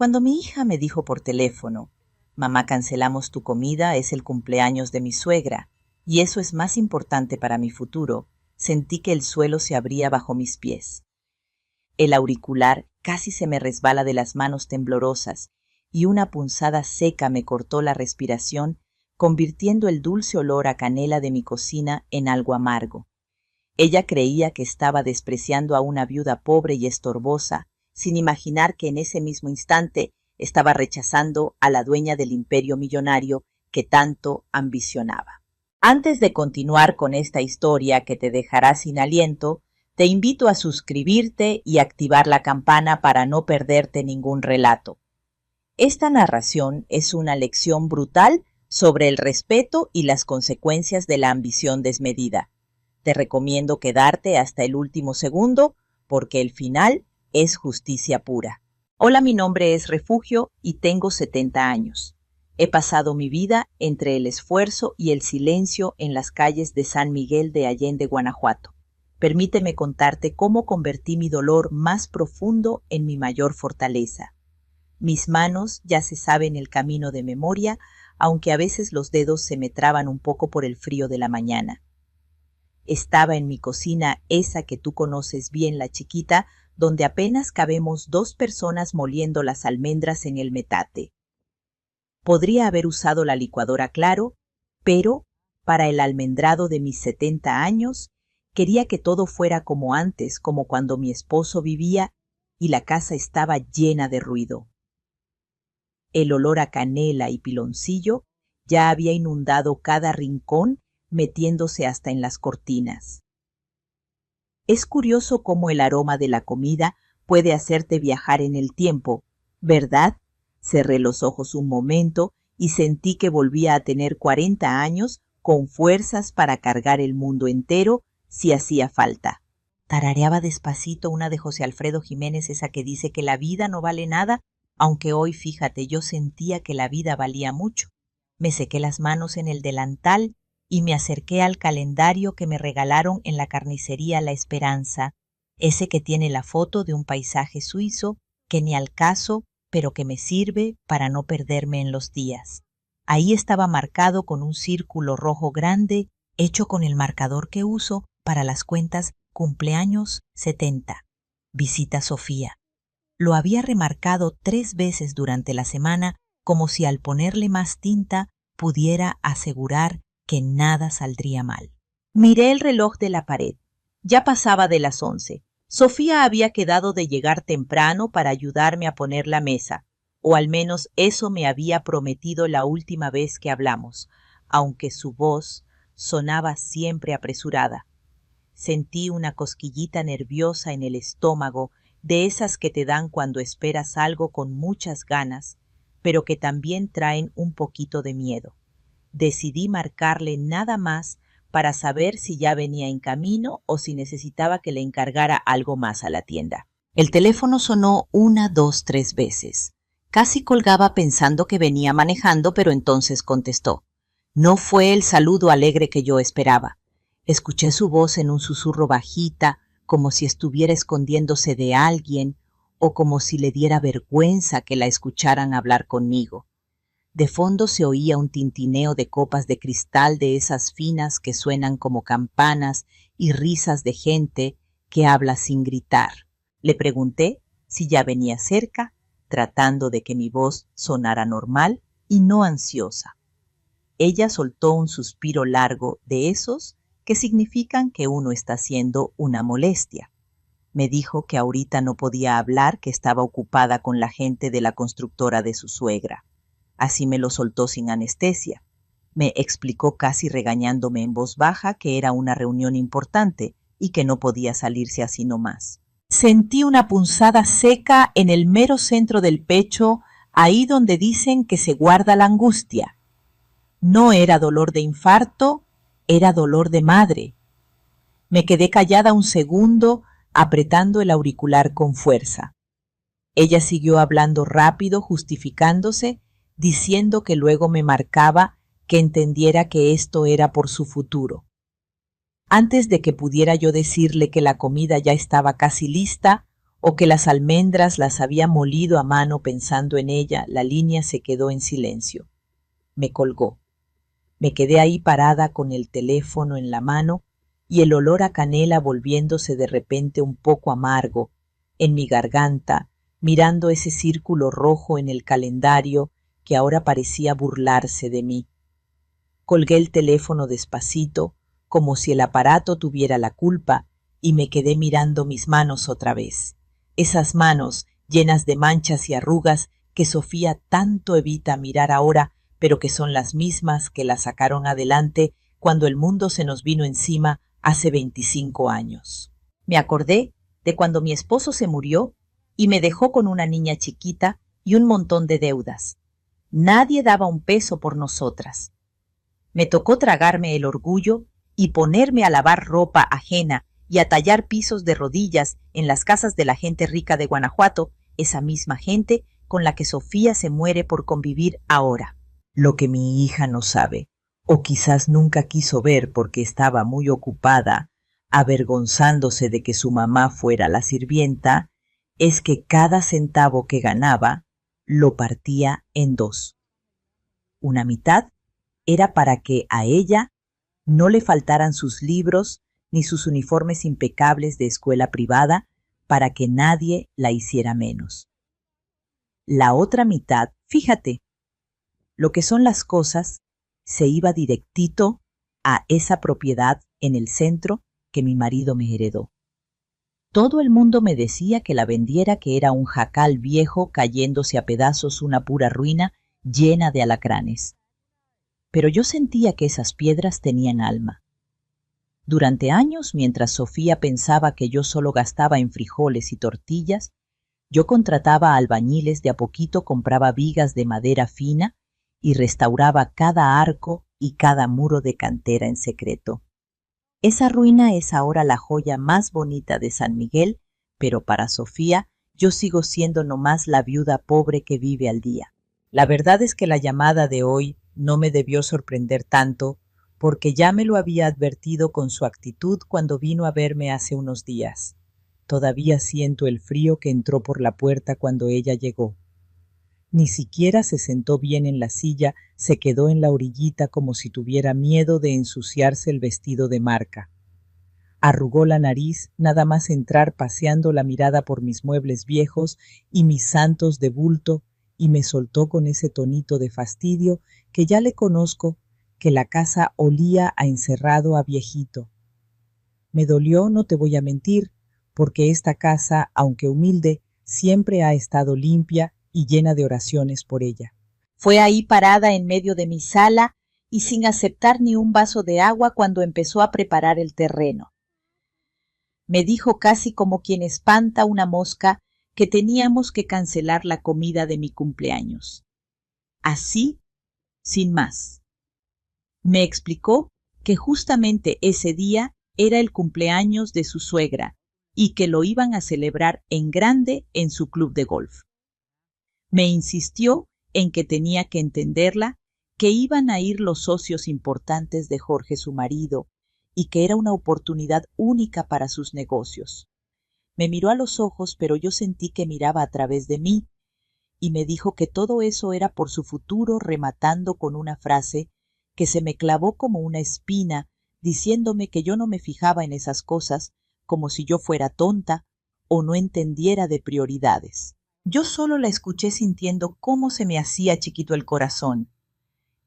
Cuando mi hija me dijo por teléfono, mamá, cancelamos tu comida, es el cumpleaños de mi suegra, y eso es más importante para mi futuro, sentí que el suelo se abría bajo mis pies. El auricular casi se me resbala de las manos temblorosas, y una punzada seca me cortó la respiración, convirtiendo el dulce olor a canela de mi cocina en algo amargo. Ella creía que estaba despreciando a una viuda pobre y estorbosa, sin imaginar que en ese mismo instante estaba rechazando a la dueña del imperio millonario que tanto ambicionaba. Antes de continuar con esta historia que te dejará sin aliento, te invito a suscribirte y activar la campana para no perderte ningún relato. Esta narración es una lección brutal sobre el respeto y las consecuencias de la ambición desmedida. Te recomiendo quedarte hasta el último segundo porque el final es justicia pura. Hola, mi nombre es Refugio y tengo 70 años. He pasado mi vida entre el esfuerzo y el silencio en las calles de San Miguel de Allende, Guanajuato. Permíteme contarte cómo convertí mi dolor más profundo en mi mayor fortaleza. Mis manos ya se saben el camino de memoria, aunque a veces los dedos se me traban un poco por el frío de la mañana. Estaba en mi cocina, esa que tú conoces bien, la chiquita, donde apenas cabemos 2 personas moliendo las almendras en el metate. Podría haber usado la licuadora, claro, pero para el almendrado de mis 70 años, quería que todo fuera como antes, como cuando mi esposo vivía y la casa estaba llena de ruido. El olor a canela y piloncillo ya había inundado cada rincón, metiéndose hasta en las cortinas. Es curioso cómo el aroma de la comida puede hacerte viajar en el tiempo, ¿verdad? Cerré los ojos un momento y sentí que volvía a tener 40 años con fuerzas para cargar el mundo entero si hacía falta. Tarareaba despacito una de José Alfredo Jiménez, esa que dice que la vida no vale nada, aunque hoy, fíjate, yo sentía que la vida valía mucho. Me sequé las manos en el delantal y me acerqué al calendario que me regalaron en la carnicería La Esperanza, ese que tiene la foto de un paisaje suizo que ni al caso, pero que me sirve para no perderme en los días. Ahí estaba marcado con un círculo rojo grande, hecho con el marcador que uso para las cuentas cumpleaños 70. Visita Sofía. Lo había remarcado 3 veces durante la semana, como si al ponerle más tinta pudiera asegurar que nada saldría mal. Miré el reloj de la pared. Ya pasaba de las 11. Sofía había quedado de llegar temprano para ayudarme a poner la mesa, o al menos eso me había prometido la última vez que hablamos, aunque su voz sonaba siempre apresurada. Sentí una cosquillita nerviosa en el estómago, de esas que te dan cuando esperas algo con muchas ganas, pero que también traen un poquito de miedo. Decidí marcarle nada más para saber si ya venía en camino o si necesitaba que le encargara algo más a la tienda. El teléfono sonó 1, 2, 3 veces. Casi colgaba pensando que venía manejando, pero entonces contestó. No fue el saludo alegre que yo esperaba. Escuché su voz en un susurro bajita, como si estuviera escondiéndose de alguien o como si le diera vergüenza que la escucharan hablar conmigo. De fondo se oía un tintineo de copas de cristal de esas finas que suenan como campanas y risas de gente que habla sin gritar. Le pregunté si ya venía cerca, tratando de que mi voz sonara normal y no ansiosa. Ella soltó un suspiro largo de esos que significan que uno está haciendo una molestia. Me dijo que ahorita no podía hablar, que estaba ocupada con la gente de la constructora de su suegra. Así me lo soltó sin anestesia. Me explicó casi regañándome en voz baja que era una reunión importante y que no podía salirse así nomás. Sentí una punzada seca en el mero centro del pecho, ahí donde dicen que se guarda la angustia. No era dolor de infarto, era dolor de madre. Me quedé callada un segundo, apretando el auricular con fuerza. Ella siguió hablando rápido, justificándose, diciendo que luego me marcaba, que entendiera que esto era por su futuro. Antes de que pudiera yo decirle que la comida ya estaba casi lista, o que las almendras las había molido a mano pensando en ella, la línea se quedó en silencio. Me colgó. Me quedé ahí parada con el teléfono en la mano y el olor a canela volviéndose de repente un poco amargo en mi garganta, mirando ese círculo rojo en el calendario que ahora parecía burlarse de mí. Colgué el teléfono despacito, como si el aparato tuviera la culpa, y me quedé mirando mis manos otra vez. Esas manos llenas de manchas y arrugas que Sofía tanto evita mirar ahora, pero que son las mismas que la sacaron adelante cuando el mundo se nos vino encima hace 25 años. Me acordé de cuando mi esposo se murió y me dejó con una niña chiquita y un montón de deudas. Nadie daba un peso por nosotras. Me tocó tragarme el orgullo y ponerme a lavar ropa ajena y a tallar pisos de rodillas en las casas de la gente rica de Guanajuato, esa misma gente con la que Sofía se muere por convivir ahora. Lo que mi hija no sabe, o quizás nunca quiso ver porque estaba muy ocupada, avergonzándose de que su mamá fuera la sirvienta, es que cada centavo que ganaba lo partía en dos. Una mitad era para que a ella no le faltaran sus libros ni sus uniformes impecables de escuela privada para que nadie la hiciera menos. La otra mitad, fíjate, lo que son las cosas, se iba directito a esa propiedad en el centro que mi marido me heredó. Todo el mundo me decía que la vendiera, que era un jacal viejo cayéndose a pedazos, una pura ruina llena de alacranes. Pero yo sentía que esas piedras tenían alma. Durante años, mientras Sofía pensaba que yo solo gastaba en frijoles y tortillas, yo contrataba albañiles, de a poquito compraba vigas de madera fina y restauraba cada arco y cada muro de cantera en secreto. Esa ruina es ahora la joya más bonita de San Miguel, pero para Sofía yo sigo siendo nomás la viuda pobre que vive al día. La verdad es que la llamada de hoy no me debió sorprender tanto, porque ya me lo había advertido con su actitud cuando vino a verme hace unos días. Todavía siento el frío que entró por la puerta cuando ella llegó. Ni siquiera se sentó bien en la silla, se quedó en la orillita como si tuviera miedo de ensuciarse el vestido de marca. Arrugó la nariz nada más entrar, paseando la mirada por mis muebles viejos y mis santos de bulto, y me soltó con ese tonito de fastidio que ya le conozco, que la casa olía a encerrado a viejito. Me dolió, no te voy a mentir, porque esta casa, aunque humilde, siempre ha estado limpia y llena de oraciones por ella. Fue ahí parada en medio de mi sala y sin aceptar ni un vaso de agua cuando empezó a preparar el terreno. Me dijo casi como quien espanta una mosca que teníamos que cancelar la comida de mi cumpleaños. Así, sin más. Me explicó que justamente ese día era el cumpleaños de su suegra y que lo iban a celebrar en grande en su club de golf. Me insistió en que tenía que entenderla, que iban a ir los socios importantes de Jorge, su marido, y que era una oportunidad única para sus negocios. Me miró a los ojos, pero yo sentí que miraba a través de mí, y me dijo que todo eso era por su futuro, rematando con una frase que se me clavó como una espina, diciéndome que yo no me fijaba en esas cosas, como si yo fuera tonta o no entendiera de prioridades. Yo solo la escuché sintiendo cómo se me hacía chiquito el corazón.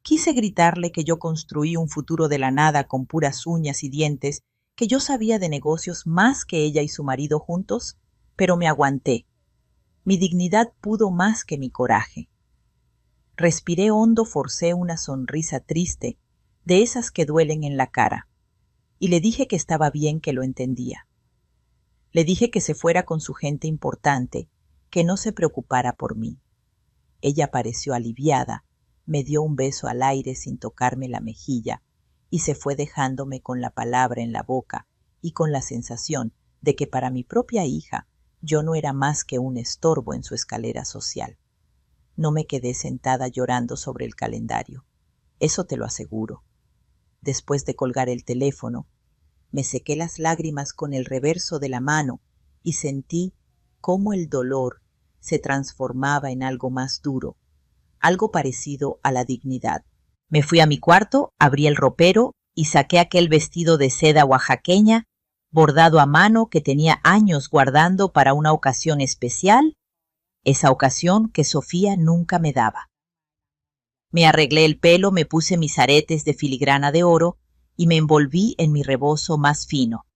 Quise gritarle que yo construí un futuro de la nada con puras uñas y dientes, que yo sabía de negocios más que ella y su marido juntos, pero me aguanté. Mi dignidad pudo más que mi coraje. Respiré hondo, forcé una sonrisa triste, de esas que duelen en la cara, y le dije que estaba bien, que lo entendía. Le dije que se fuera con su gente importante, que no se preocupara por mí. Ella pareció aliviada, me dio un beso al aire sin tocarme la mejilla y se fue dejándome con la palabra en la boca y con la sensación de que para mi propia hija yo no era más que un estorbo en su escalera social. No me quedé sentada llorando sobre el calendario, eso te lo aseguro. Después de colgar el teléfono, me sequé las lágrimas con el reverso de la mano y sentí cómo el dolor se transformaba en algo más duro, algo parecido a la dignidad. Me fui a mi cuarto, abrí el ropero y saqué aquel vestido de seda oaxaqueña, bordado a mano que tenía años guardando para una ocasión especial, esa ocasión que Sofía nunca me daba. Me arreglé el pelo, me puse mis aretes de filigrana de oro y me envolví en mi rebozo más fino.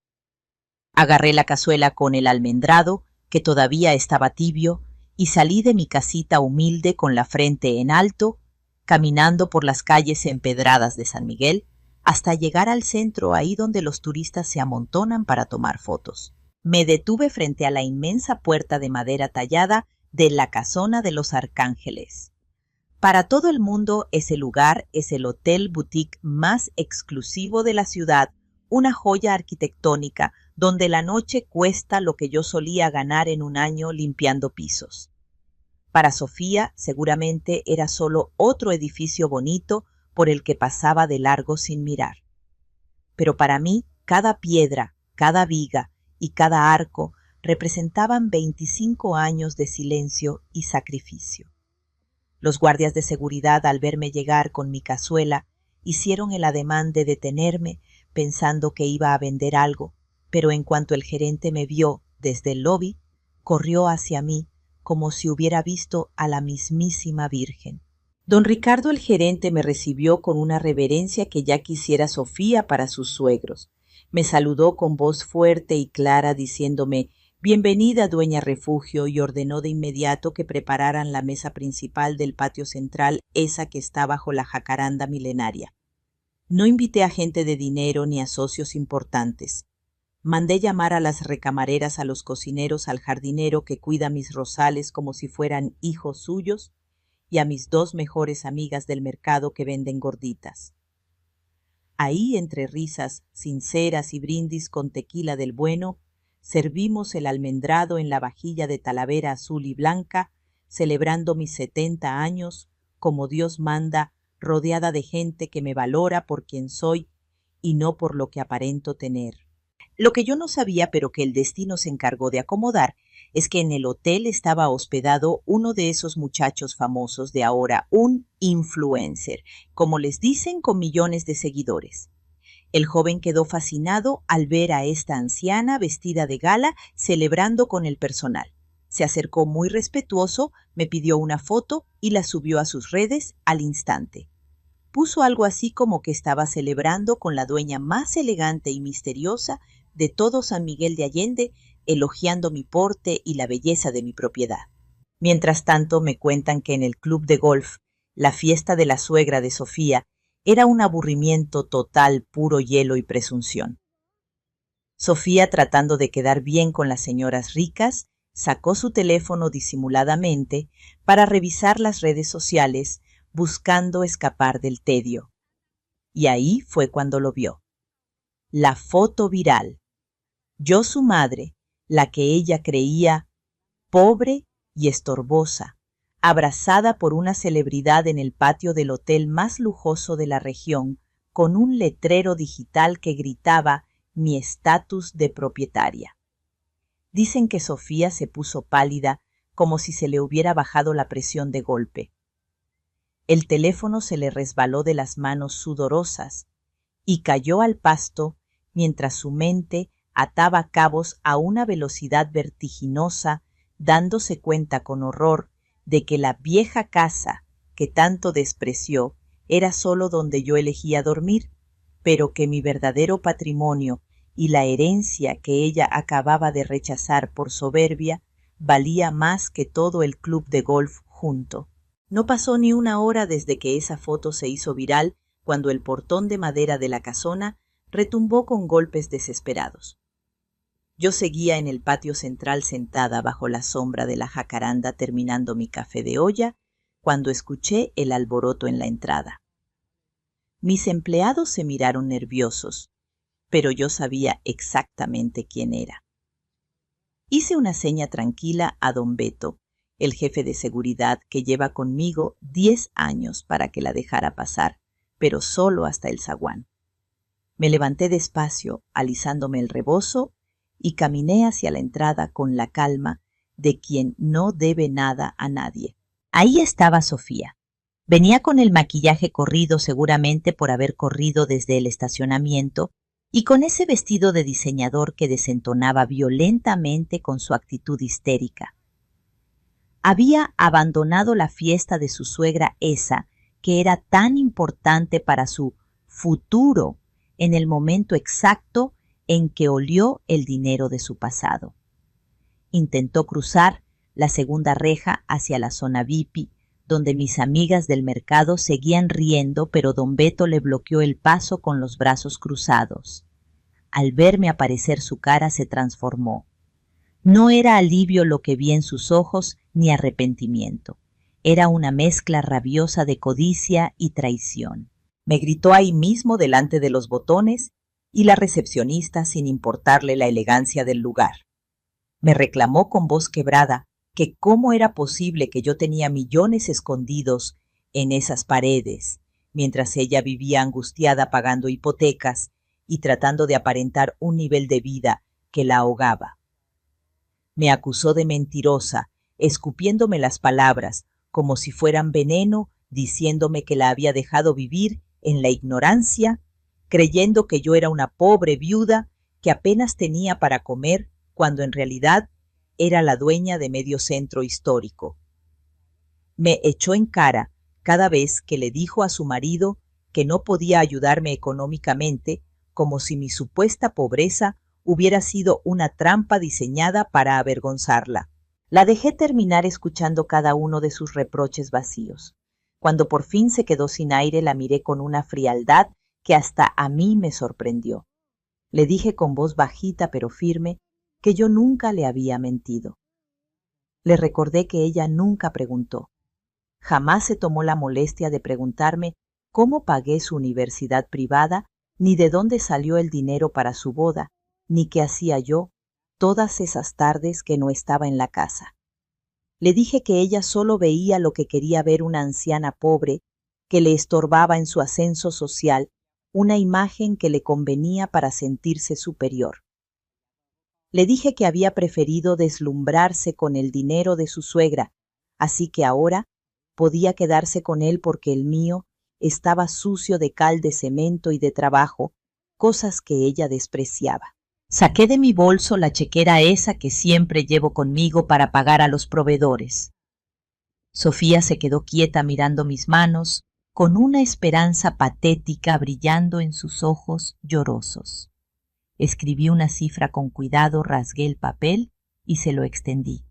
Agarré la cazuela con el almendrado, que todavía estaba tibio, y salí de mi casita humilde con la frente en alto, caminando por las calles empedradas de San Miguel, hasta llegar al centro, ahí donde los turistas se amontonan para tomar fotos. Me detuve frente a la inmensa puerta de madera tallada de la Casona de los Arcángeles. Para todo el mundo ese lugar es el hotel boutique más exclusivo de la ciudad, una joya arquitectónica donde la noche cuesta lo que yo solía ganar en un año limpiando pisos. Para Sofía seguramente era solo otro edificio bonito por el que pasaba de largo sin mirar. Pero para mí cada piedra, cada viga y cada arco representaban 25 años de silencio y sacrificio. Los guardias de seguridad, al verme llegar con mi cazuela, hicieron el ademán de detenerme pensando que iba a vender algo, pero en cuanto el gerente me vio desde el lobby, corrió hacia mí como si hubiera visto a la mismísima Virgen. Don Ricardo, el gerente, me recibió con una reverencia que ya quisiera Sofía para sus suegros. Me saludó con voz fuerte y clara diciéndome «Bienvenida, dueña Refugio», y ordenó de inmediato que prepararan la mesa principal del patio central, esa que está bajo la jacaranda milenaria. No invité a gente de dinero ni a socios importantes. Mandé llamar a las recamareras, a los cocineros, al jardinero que cuida mis rosales como si fueran hijos suyos, y a mis 2 mejores amigas del mercado que venden gorditas. Ahí, entre risas sinceras y brindis con tequila del bueno, servimos el almendrado en la vajilla de talavera azul y blanca, celebrando mis 70 años, como Dios manda, rodeada de gente que me valora por quien soy y no por lo que aparento tener. Lo que yo no sabía, pero que el destino se encargó de acomodar, es que en el hotel estaba hospedado uno de esos muchachos famosos de ahora, un influencer, como les dicen, con millones de seguidores. El joven quedó fascinado al ver a esta anciana vestida de gala celebrando con el personal. Se acercó muy respetuoso, me pidió una foto y la subió a sus redes al instante. Puso algo así como que estaba celebrando con la dueña más elegante y misteriosa de todo San Miguel de Allende, elogiando mi porte y la belleza de mi propiedad. Mientras tanto, me cuentan que en el club de golf, la fiesta de la suegra de Sofía era un aburrimiento total, puro hielo y presunción. Sofía, tratando de quedar bien con las señoras ricas, sacó su teléfono disimuladamente para revisar las redes sociales, buscando escapar del tedio. Y ahí fue cuando lo vio. La foto viral. Yo, su madre, la que ella creía pobre y estorbosa, abrazada por una celebridad en el patio del hotel más lujoso de la región, con un letrero digital que gritaba mi estatus de propietaria. Dicen que Sofía se puso pálida, como si se le hubiera bajado la presión de golpe. El teléfono se le resbaló de las manos sudorosas y cayó al pasto mientras su mente ataba cabos a una velocidad vertiginosa, dándose cuenta con horror de que la vieja casa que tanto despreció era solo donde yo elegía dormir, pero que mi verdadero patrimonio y la herencia que ella acababa de rechazar por soberbia valía más que todo el club de golf junto. No pasó ni una hora desde que esa foto se hizo viral cuando el portón de madera de la casona retumbó con golpes desesperados. Yo seguía en el patio central sentada bajo la sombra de la jacaranda terminando mi café de olla cuando escuché el alboroto en la entrada. Mis empleados se miraron nerviosos, pero yo sabía exactamente quién era. Hice una seña tranquila a don Beto, el jefe de seguridad que lleva conmigo 10 años, para que la dejara pasar, pero solo hasta el zaguán. Me levanté despacio, alisándome el rebozo, y caminé hacia la entrada con la calma de quien no debe nada a nadie. Ahí estaba Sofía. Venía con el maquillaje corrido seguramente por haber corrido desde el estacionamiento y con ese vestido de diseñador que desentonaba violentamente con su actitud histérica. Había abandonado la fiesta de su suegra esa, que era tan importante para su futuro, en el momento exacto en que olió el dinero de su pasado. Intentó cruzar la segunda reja hacia la zona VIP, donde mis amigas del mercado seguían riendo, pero don Beto le bloqueó el paso con los brazos cruzados. Al verme aparecer su cara se transformó. No era alivio lo que vi en sus ojos, ni arrepentimiento. Era una mezcla rabiosa de codicia y traición. Me gritó ahí mismo delante de los botones y la recepcionista, sin importarle la elegancia del lugar. Me reclamó con voz quebrada que cómo era posible que yo tenía millones escondidos en esas paredes, mientras ella vivía angustiada pagando hipotecas y tratando de aparentar un nivel de vida que la ahogaba. Me acusó de mentirosa, escupiéndome las palabras como si fueran veneno, diciéndome que la había dejado vivir en la ignorancia, creyendo que yo era una pobre viuda que apenas tenía para comer, cuando en realidad era la dueña de medio centro histórico. Me echó en cara cada vez que le dijo a su marido que no podía ayudarme económicamente, como si mi supuesta pobreza hubiera sido una trampa diseñada para avergonzarla. La dejé terminar escuchando cada uno de sus reproches vacíos. Cuando por fin se quedó sin aire, la miré con una frialdad que hasta a mí me sorprendió. Le dije con voz bajita pero firme que yo nunca le había mentido. Le recordé que ella nunca preguntó. Jamás se tomó la molestia de preguntarme cómo pagué su universidad privada, ni de dónde salió el dinero para su boda, ni qué hacía yo todas esas tardes que no estaba en la casa. Le dije que ella solo veía lo que quería ver una anciana pobre que le estorbaba en su ascenso social, una imagen que le convenía para sentirse superior. Le dije que había preferido deslumbrarse con el dinero de su suegra, así que ahora podía quedarse con él porque el mío estaba sucio de cal de cemento y de trabajo, cosas que ella despreciaba. Saqué de mi bolso la chequera esa que siempre llevo conmigo para pagar a los proveedores. Sofía se quedó quieta mirando mis manos, con una esperanza patética brillando en sus ojos llorosos. Escribí una cifra con cuidado, rasgué el papel y se lo extendí.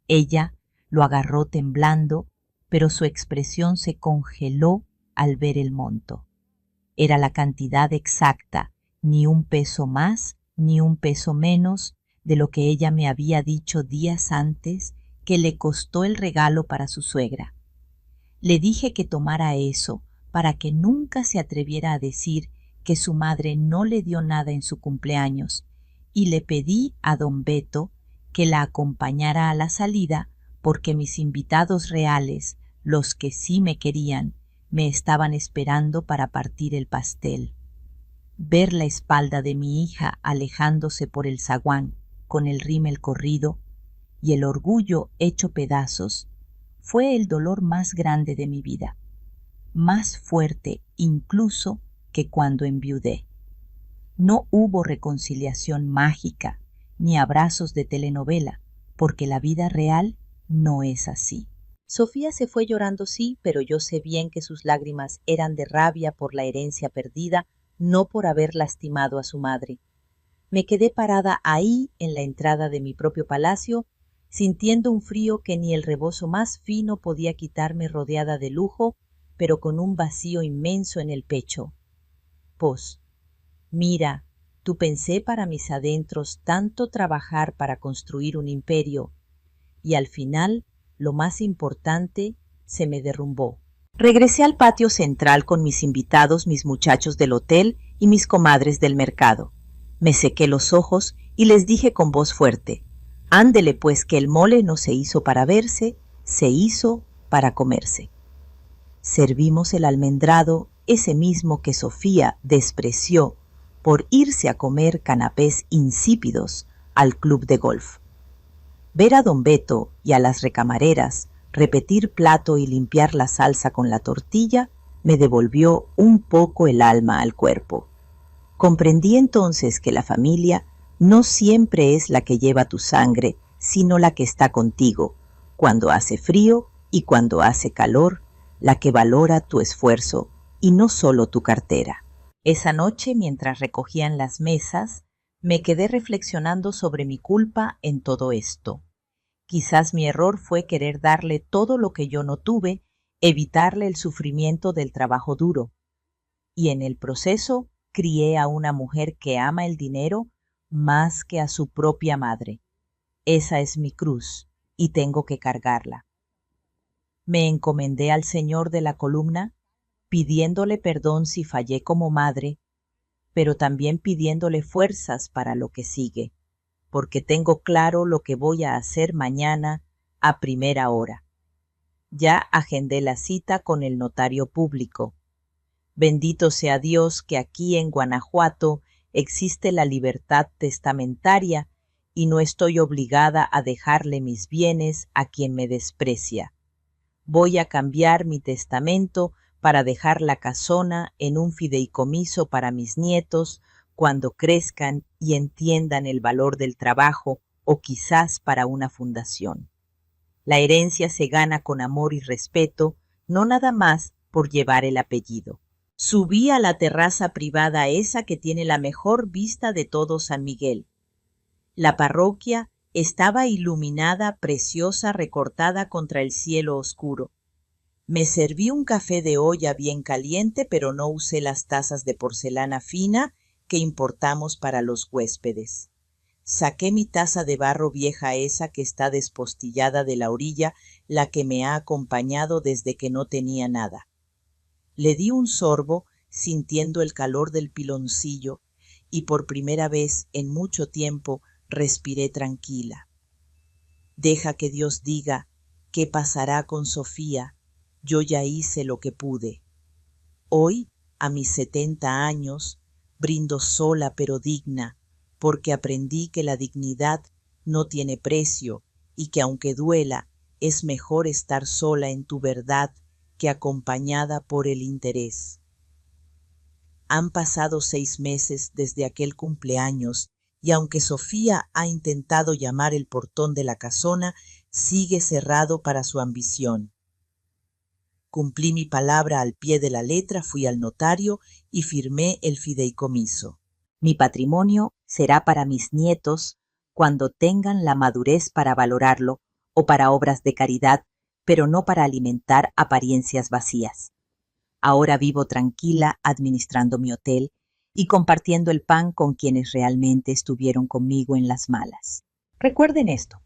Ella lo agarró temblando, pero su expresión se congeló al ver el monto. Era la cantidad exacta, ni un peso más ni un peso menos de lo que ella me había dicho días antes que le costó el regalo para su suegra. Le dije que tomara eso para que nunca se atreviera a decir que su madre no le dio nada en su cumpleaños, y le pedí a don Beto que la acompañara a la salida porque mis invitados reales, los que sí me querían, me estaban esperando para partir el pastel. Ver la espalda de mi hija alejándose por el zaguán con el rímel corrido y el orgullo hecho pedazos fue el dolor más grande de mi vida, más fuerte incluso que cuando enviudé. No hubo reconciliación mágica ni abrazos de telenovela, porque la vida real no es así. Sofía se fue llorando, sí, pero yo sé bien que sus lágrimas eran de rabia por la herencia perdida, no por haber lastimado a su madre. Me quedé parada ahí en la entrada de mi propio palacio, sintiendo un frío que ni el rebozo más fino podía quitarme, rodeada de lujo, pero con un vacío inmenso en el pecho. Pues, mira, tú pensé para mis adentros tanto trabajar para construir un imperio, y al final, lo más importante, se me derrumbó. Regresé al patio central con mis invitados, mis muchachos del hotel y mis comadres del mercado. Me sequé los ojos y les dije con voz fuerte: ándele pues, que el mole no se hizo para verse, se hizo para comerse. Servimos el almendrado, ese mismo que Sofía despreció por irse a comer canapés insípidos al club de golf. Ver a don Beto y a las recamareras repetir plato y limpiar la salsa con la tortilla me devolvió un poco el alma al cuerpo. Comprendí entonces que la familia no siempre es la que lleva tu sangre, sino la que está contigo, cuando hace frío y cuando hace calor, la que valora tu esfuerzo y no solo tu cartera. Esa noche, mientras recogían las mesas, me quedé reflexionando sobre mi culpa en todo esto. Quizás mi error fue querer darle todo lo que yo no tuve, evitarle el sufrimiento del trabajo duro. Y en el proceso crié a una mujer que ama el dinero más que a su propia madre. Esa es mi cruz y tengo que cargarla. Me encomendé al Señor de la columna, pidiéndole perdón si fallé como madre, pero también pidiéndole fuerzas para lo que sigue, porque tengo claro lo que voy a hacer mañana a primera hora. Ya agendé la cita con el notario público. Bendito sea Dios que aquí en Guanajuato existe la libertad testamentaria y no estoy obligada a dejarle mis bienes a quien me desprecia. Voy a cambiar mi testamento para dejar la casona en un fideicomiso para mis nietos cuando crezcan y entiendan el valor del trabajo, o quizás para una fundación. La herencia se gana con amor y respeto, no nada más por llevar el apellido. Subí a la terraza privada esa que tiene la mejor vista de todo San Miguel. La parroquia estaba iluminada, preciosa, recortada contra el cielo oscuro. Me serví un café de olla bien caliente, pero no usé las tazas de porcelana fina que importamos para los huéspedes. Saqué mi taza de barro vieja esa que está despostillada de la orilla, la que me ha acompañado desde que no tenía nada. Le di un sorbo, sintiendo el calor del piloncillo, y por primera vez en mucho tiempo respiré tranquila. Deja que Dios diga qué pasará con Sofía. Yo ya hice lo que pude. Hoy, a mis 70 años, brindo sola pero digna, porque aprendí que la dignidad no tiene precio y que aunque duela, es mejor estar sola en tu verdad que acompañada por el interés. Han pasado 6 meses desde aquel cumpleaños y aunque Sofía ha intentado llamar el portón de la casona, sigue cerrado para su ambición. Cumplí mi palabra al pie de la letra, fui al notario y firmé el fideicomiso. Mi patrimonio será para mis nietos cuando tengan la madurez para valorarlo o para obras de caridad, pero no para alimentar apariencias vacías. Ahora vivo tranquila administrando mi hotel y compartiendo el pan con quienes realmente estuvieron conmigo en las malas. Recuerden esto: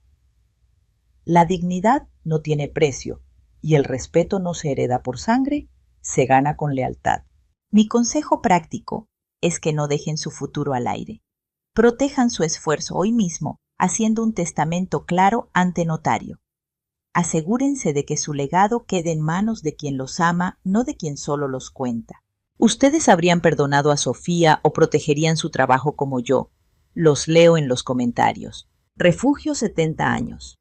la dignidad no tiene precio y el respeto no se hereda por sangre, se gana con lealtad. Mi consejo práctico es que no dejen su futuro al aire. Protejan su esfuerzo hoy mismo haciendo un testamento claro ante notario. Asegúrense de que su legado quede en manos de quien los ama, no de quien solo los cuenta. ¿Ustedes habrían perdonado a Sofía o protegerían su trabajo como yo? Los leo en los comentarios. Refugio 70 años.